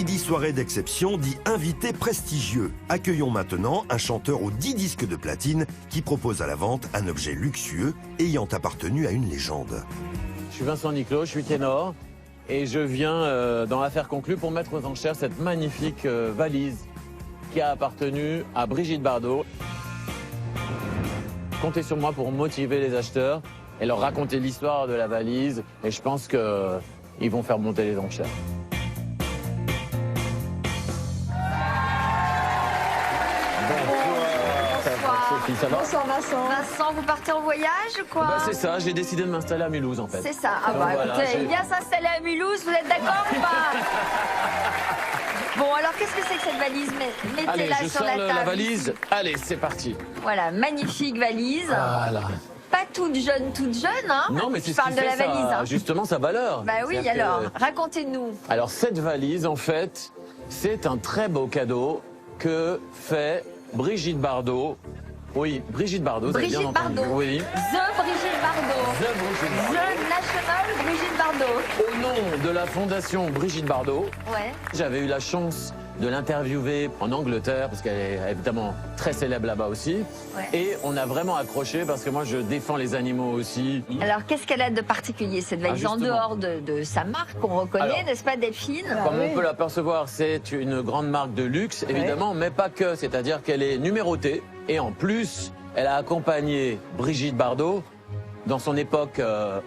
Qui dit soirée d'exception dit invité prestigieux. Accueillons maintenant un chanteur aux 10 disques de platine qui propose à la vente un objet luxueux ayant appartenu à une légende. Je suis Vincent Niclot, je suis ténor et je viens dans l'affaire conclue pour mettre aux enchères cette magnifique valise qui a appartenu à Brigitte Bardot. Comptez sur moi pour motiver les acheteurs et leur raconter l'histoire de la valise et je pense qu'ils vont faire monter les enchères. Sophie, ça va? Bonsoir Vincent. Vincent, vous partez en voyage ou quoi? Bah, c'est ça, j'ai décidé de m'installer à Mulhouse en fait. C'est ça. Ah Donc, bah voilà, écoutez, j'ai- il vient s'installer à Mulhouse, vous êtes d'accord ou pas? Bon, alors qu'est-ce que c'est que cette valise? Allez, Mettez-la je sur sors la table. la valise. Allez, c'est parti. Voilà, magnifique valise. Voilà. Pas toute jeune, hein? Non, mais c'est Je ce parle qui de la fait valise. Hein. justement sa valeur. Bah oui, C'est-à-dire alors, que- racontez-nous. Alors cette valise, en fait, c'est un très beau cadeau que fait Brigitte Bardot. Oui, Brigitte Bardot, vous avez bien Brigitte entendu. Bardot. Oui. The Brigitte Bardot. The Brigitte Bardot. The National Brigitte Bardot. Au nom de la fondation Brigitte Bardot, Ouais. j'avais eu la chance de l'interviewer en Angleterre, parce qu'elle est évidemment très célèbre là-bas aussi. Ouais. Et on a vraiment accroché, parce que moi je défends les animaux aussi. Alors, qu'est-ce qu'elle a de particulier, cette valise, en justement. dehors de sa marque qu'on reconnaît, Alors, n'est-ce pas, Delphine? Comme oui. on peut l'apercevoir, c'est une grande marque de luxe, évidemment, mais pas que. C'est-à-dire qu'elle est numérotée. Et en plus, elle a accompagné Brigitte Bardot dans son époque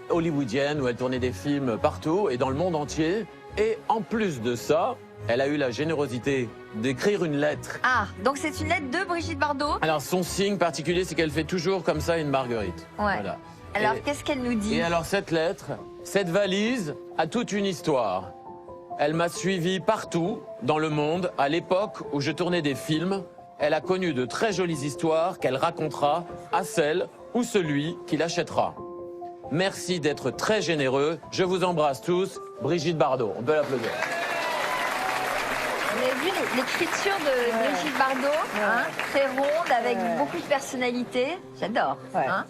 hollywoodienne, où elle tournait des films partout et dans le monde entier. Et en plus de ça, elle a eu la générosité d'écrire une lettre. Ah, donc c'est une lettre de Brigitte Bardot. Alors, son signe particulier, c'est qu'elle fait toujours comme ça une marguerite. Ouais. Voilà. Alors, Et- qu'est-ce qu'elle nous dit? Et alors cette lettre, cette valise a toute une histoire. Elle m'a suivi partout dans le monde à l'époque où je tournais des films. Elle a connu de très jolies histoires qu'elle racontera à celle ou celui qui l'achètera. Merci d'être très généreux. Je vous embrasse tous. Brigitte Bardot. On peut l'applaudir. Vous avez vu l'écriture de Brigitte Bardot, hein, très ronde, avec beaucoup de personnalité. J'adore. Ouais. Hein.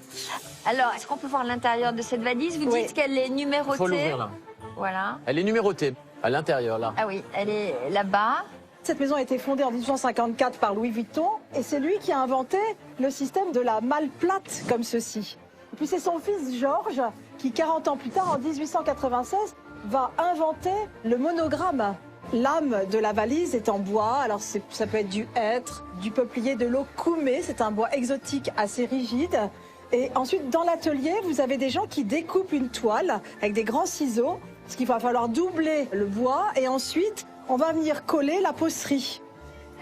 Alors, est-ce qu'on peut voir l'intérieur de cette valise? Vous Oui. dites qu'elle est Il numérotée. faut l'ouvrir là. Voilà. Elle est numérotée à l'intérieur là. Ah oui, elle est là-bas. Cette maison a été fondée en 1854 par Louis Vuitton et c'est lui qui a inventé le système de la malle plate comme ceci. Et puis c'est son fils Georges qui, 40 ans plus tard, en 1896, va inventer le monogramme. L'âme de la valise est en bois, alors ça peut être du hêtre, du peuplier, de l'okoumé, c'est un bois exotique assez rigide. Et ensuite, dans l'atelier, vous avez des gens qui découpent une toile avec des grands ciseaux, parce qu'il va falloir doubler le bois et ensuite, on va venir coller la pocerie.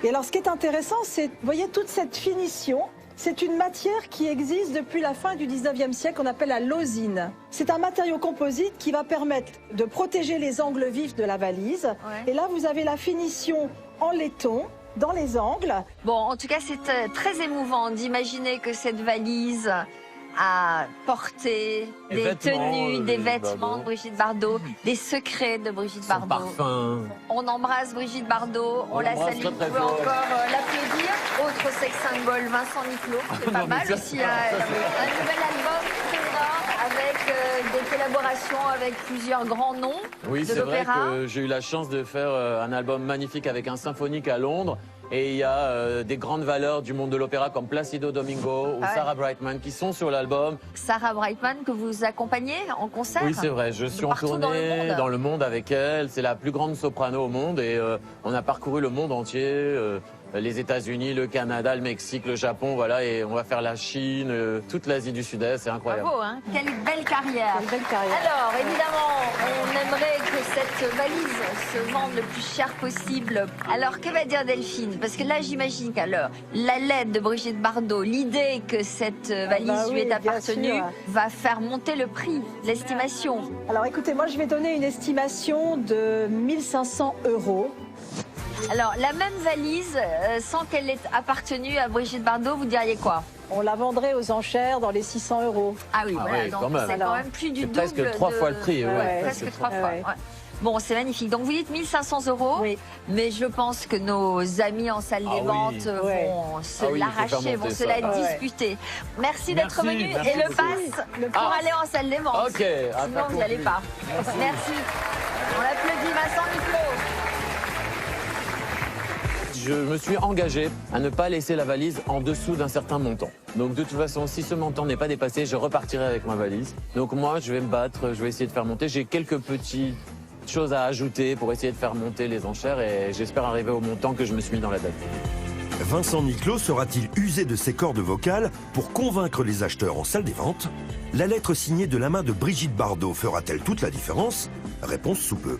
Et alors, ce qui est intéressant, c'est, vous voyez, toute cette finition, c'est une matière qui existe depuis la fin du 19e siècle, qu'on appelle la losine. C'est un matériau composite qui va permettre de protéger les angles vifs de la valise. Ouais. Et là, vous avez la finition en laiton dans les angles. Bon, en tout cas, c'est très émouvant d'imaginer que cette valise a porté Des des vêtements tenues, de des Brigitte vêtements Bardot. de Brigitte Bardot, des secrets de Brigitte Son Bardot. parfum. On embrasse Brigitte Bardot, on la l'embrasse salue, très, vous très pouvez fort. encore l'applaudir. Autre sex symbole, Vincent Niclot, c'est pas Non, mais mal ça, aussi. Un nouvel album sonore avec des collaborations avec plusieurs grands noms Oui, de c'est vrai l'opéra. que j'ai eu la chance de faire un album magnifique avec un symphonique à Londres. Et il y a des grandes valeurs du monde de l'opéra comme Placido Domingo ou Ouais. Sarah Brightman qui sont sur l'album. Sarah Brightman que vous accompagnez en concert. Oui, c'est vrai, je suis en partout dans le tournée monde. dans le monde avec elle. C'est la plus grande soprano au monde et on a parcouru le monde entier. Les États-Unis, le Canada, le Mexique, le Japon, voilà, et on va faire la Chine, toute l'Asie du Sud-Est, c'est incroyable. Bravo, hein. Quelle belle carrière. Quelle belle carrière. Alors, évidemment, on aimerait que cette valise se vende le plus cher possible. Alors, que va dire Delphine? Parce que là, j'imagine qu'alors, la lettre de Brigitte Bardot, l'idée que cette valise bah lui oui, est bien appartenue, sûr. va faire monter le prix, l'estimation. Alors écoutez, moi je vais donner une estimation de 1500 €. Alors, la même valise, sans qu'elle ait appartenu à Brigitte Bardot, vous diriez quoi? On la vendrait aux enchères dans les 600 €. Ah oui, Ah voilà, oui, donc quand même. c'est quand même plus du C'est double. presque 3 fois le prix, ouais, ouais, presque presque 3 fois. ouais. ouais. Bon, c'est magnifique. Donc vous dites 1500 €, Oui. mais je pense que nos amis en salle Ah des oui. vont Ouais. se Ah oui, il faut faire l'arracher, vont monter se ça. la Ouais. disputer. Merci d'être Merci, venu merci et le beaucoup. pass Le pour pass. aller en salle des ventes. Ok, à Sinon faire vous n'y allez conclu. pas. Merci. On applaudit Vincent Niclot. je me suis engagé à ne pas laisser la valise en dessous d'un certain montant. Donc de toute façon, si ce montant n'est pas dépassé, je repartirai avec ma valise. Donc moi, je vais me battre, je vais essayer de faire monter. J'ai quelques petites choses à ajouter pour essayer de faire monter les enchères et j'espère arriver au montant que je me suis mis dans la tête. Vincent Niclot sera-t-il usé de ses cordes vocales pour convaincre les acheteurs en salle des ventes? La lettre signée de la main de Brigitte Bardot fera-t-elle toute la différence? Réponse sous peu.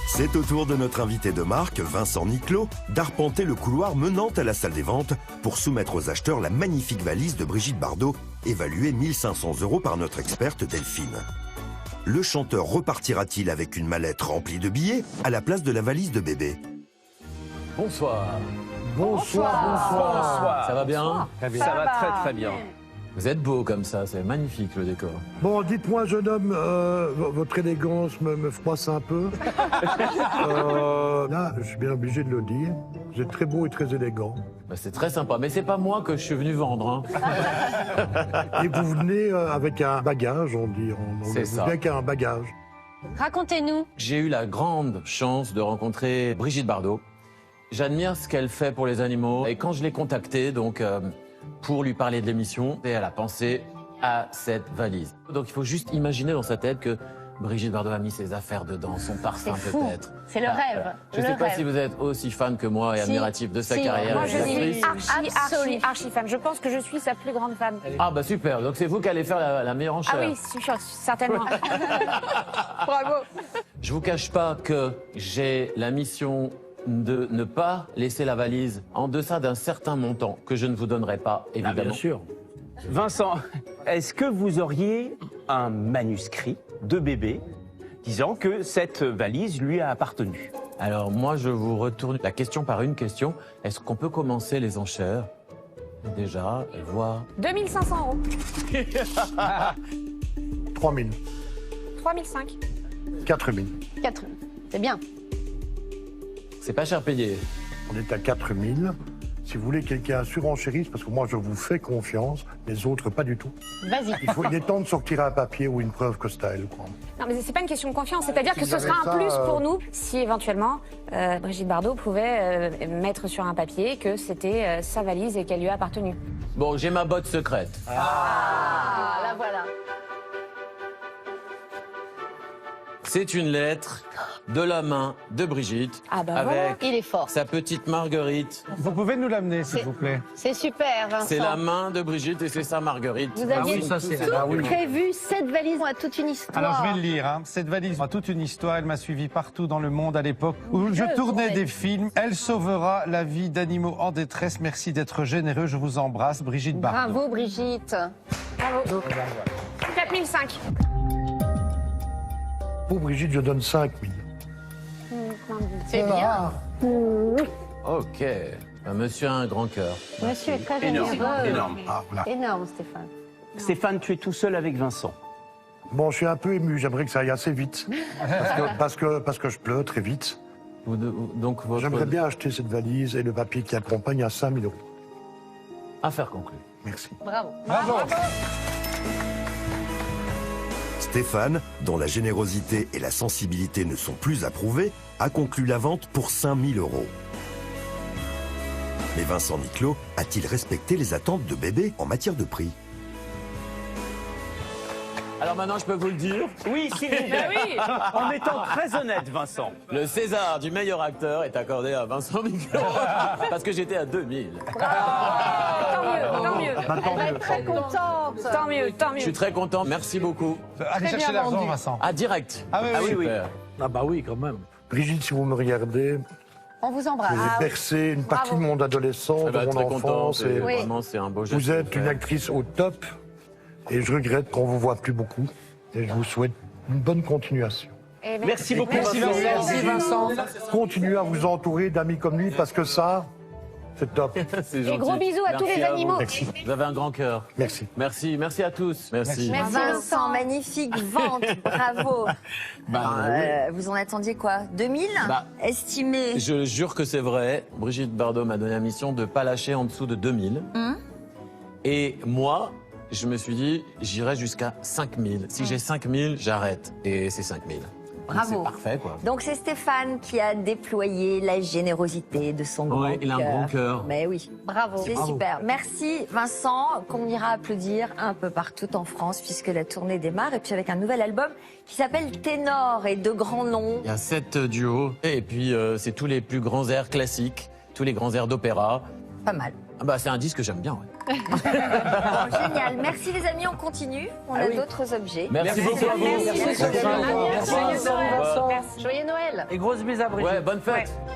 C'est au tour de notre invité de marque, Vincent Niclot, d'arpenter le couloir menant à la salle des ventes pour soumettre aux acheteurs la magnifique valise de Brigitte Bardot, évaluée 1 500 € par notre experte Delphine. Le chanteur repartira-t-il avec une mallette remplie de billets à la place de la valise de bébé? Bonsoir. Bonsoir. Ça va bien? Ça va très très bien. Vous êtes beau comme ça, c'est magnifique le décor. Bon, dites-moi, jeune homme, votre élégance me froisse un peu. Là, je suis bien obligé de le dire. Vous êtes très beau et très élégant. Bah, c'est très sympa, mais c'est pas moi que je suis venu vendre. Hein. Et vous venez avec un bagage, on dit. C'est ça. Vous venez avec un bagage. Racontez-nous. J'ai eu la grande chance de rencontrer Brigitte Bardot. J'admire ce qu'elle fait pour les animaux. Et quand je l'ai contactée, donc, pour lui parler de l'émission, elle a pensé à cette valise. Donc il faut juste imaginer dans sa tête que Brigitte Bardot a mis ses affaires dedans, son parfum peut-être. C'est le rêve. Je ne sais pas si vous êtes aussi fan que moi et admiratif de sa carrière. Moi, je suis d'actrice. archi fan. Je pense que je suis sa plus grande fan. Ah bah super, donc c'est vous qui allez faire la meilleure enchère. Ah oui, certainement. Bravo. Je vous cache pas que j'ai la mission de ne pas laisser la valise en deçà d'un certain montant que je ne vous donnerai pas, évidemment. Bien sûr. Vincent, est-ce que vous auriez un manuscrit de bébé disant que cette valise lui a appartenu? Alors moi, je vous retourne la question par une question. Est-ce qu'on peut commencer les enchères déjà et voir 2500 €. 3 000. 3005. 4 000. 4. C'est bien. C'est pas cher payé. On est à 4 000. Si vous voulez quelqu'un surenchérisse, parce que moi je vous fais confiance, les autres pas du tout. Vas-y. Il est temps de sortir un papier ou une preuve que c'est à elle, quoi. Non, mais c'est pas une question de confiance. C'est-à-dire que Si ce vous sera avez un ça, plus pour nous si éventuellement Brigitte Bardot pouvait mettre sur un papier que c'était sa valise et qu'elle lui a appartenu. Bon, j'ai ma botte secrète. Ah, la voilà. C'est une lettre de la main de Brigitte Ah bah avec voilà, il est fort. sa petite Marguerite. Vous pouvez nous l'amener, s'il vous plaît. C'est super, Vincent. C'est la main de Brigitte et c'est sa Marguerite. Vous aviez ça, c'est prévu, cette valise a toute une histoire. Alors, je vais le lire. Hein. Cette valise a toute une histoire. Elle m'a suivi partout dans le monde à l'époque où je tournais des films. Elle sauvera la vie d'animaux en détresse. Merci d'être généreux. Je vous embrasse. Brigitte Bardot. Bravo, Brigitte. Bravo. 4005. Pour Brigitte, je donne 5 000. C'est bien. Ok. Monsieur a un grand cœur. Monsieur est très Énorme, généreux. énorme. Ah, voilà. Énorme, Stéphane. Stéphane, tu es tout seul avec Vincent. Bon, je suis un peu ému, j'aimerais que ça aille assez vite. Parce que je pleure très vite. Donc votre J'aimerais bien acheter cette valise et le papier qui accompagne à 5 000 €. affaire conclue. Merci. Bravo. Stéphane, dont la générosité et la sensibilité ne sont plus approuvées, a conclu la vente pour 5 000 €. Mais Vincent Niclot a-t-il respecté les attentes de bébé en matière de prix? Alors maintenant, je peux vous le dire. Oui, s'il vous plaît. oui. En étant très honnête, Vincent. Le César du meilleur acteur est accordé à Vincent Niclot parce que j'étais à 2000. Tant mieux, tant mieux. Tant mieux. Très contente. Tant mieux, tant Je mieux. suis très content. Merci beaucoup. Allez chercher l'argent, Vincent. Ah, direct. Ah oui, oui, oui. Super. Ah bah oui, quand même. Brigitte, si vous me regardez, On vous embrasse. j'ai bercé une partie Bravo. de mon adolescence, Eh de ben, mon très content. enfance. Et Oui. Vraiment, c'est un beau geste. vous êtes de une faire. actrice au top et je regrette qu'on vous voit plus beaucoup. Et je vous souhaite une bonne continuation. Et Merci beaucoup, Merci, Vincent. Vincent. Continuez à vous entourer d'amis comme lui parce que ça, c'est top. C'est Et gentil. gros bisous à tous Merci les vous. animaux. Merci. Vous avez un grand cœur. Merci. Merci. Merci à tous. Merci. Merci. Vincent, magnifique vente, bravo. Vous en attendiez quoi? 2000 Bah, estimé? Je jure que c'est vrai. Brigitte Bardot m'a donné la mission de ne pas lâcher en dessous de 2000. Et moi, je me suis dit, j'irai jusqu'à 5000. Si j'ai 5000, j'arrête. Et c'est 5000. Bravo. C'est parfait, quoi. Donc c'est Stéphane qui a déployé la générosité de son grand Ouais, il a un grand cœur. Mais oui, bravo, c'est super. Merci Vincent, qu'on ira applaudir un peu partout en France puisque la tournée démarre et puis avec un nouvel album qui s'appelle Ténor et de grands noms. Il y a 7 duos et puis c'est tous les plus grands airs classiques, tous les grands airs d'opéra. Pas mal. Ah bah c'est un disque que j'aime bien. Ouais. Bon, génial. Merci les amis, on continue. On a d'autres objets. Merci beaucoup à vous. Merci. Merci. Joyeux Noël. Au revoir. Joyeux Noël. Et grosse bise à Brigitte. Ouais, bonne fête. Ouais.